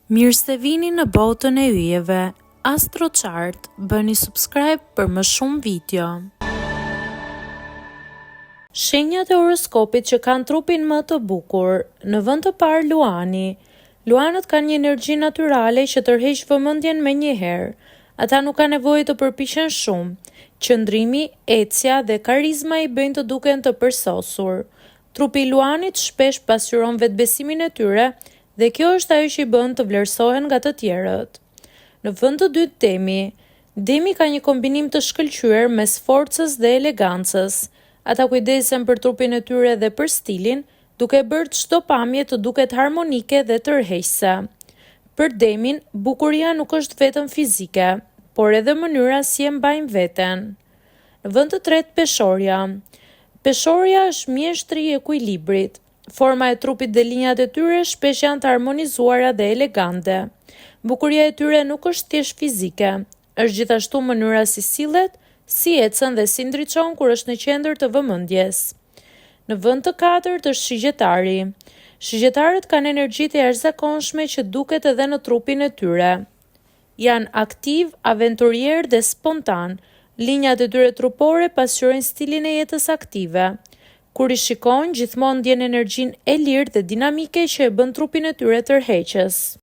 Mirë se vini në botën e yjeve. AstroChart, bëni subscribe për më shumë video. Shenjat e horoskopit që kanë trupin më të bukur. Në vend të parë Luani. Luanët kanë një energji natyrale që tërheq vëmendjen me njëherë. Ata nuk kanë nevojë të përpiqen shumë. Qëndrimi, ecja dhe karizma i bëjnë të duken të përsosur. Trupi i Luanit shpesh pasqyron vetbesimin e tyre dhe kjo është ajo që i bën të vlerësohen nga të tjerët. Në vend të dytë Demi. Demi ka një kombinim të shkëlqyer mes forcës dhe elegancës. Ata kujdesen për trupin e tyre dhe për stilin, duke bërë çdo pamje të duket harmonike dhe tërheqëse. Për Demin, bukuria nuk është vetëm fizike, por edhe mënyra si e mbajnë veten. Në vend të tretë Peshorja. Peshorja është mjeshtri i ekuilibrit. Forma e trupit dhe linjat e tyre shpesh janë të harmonizuara dhe elegante. Bukuria e tyre nuk është thjesht fizike, është gjithashtu mënyra si sillet, si ecën dhe si ndriçon kur është në qendër të vëmendjes. Në vend të katërt është Shigjetari. Shigjetarët kanë energji të jashtëzakonshme që duket edhe në trupin e tyre. Janë aktiv, aventurier dhe spontan. Linjat e tyre trupore pasqyrojnë stilin e jetës aktive. Kur i shikojnë, gjithmonë ndjen energjinë e lirë dhe dinamike që e bën trupin e tyre tërheqës.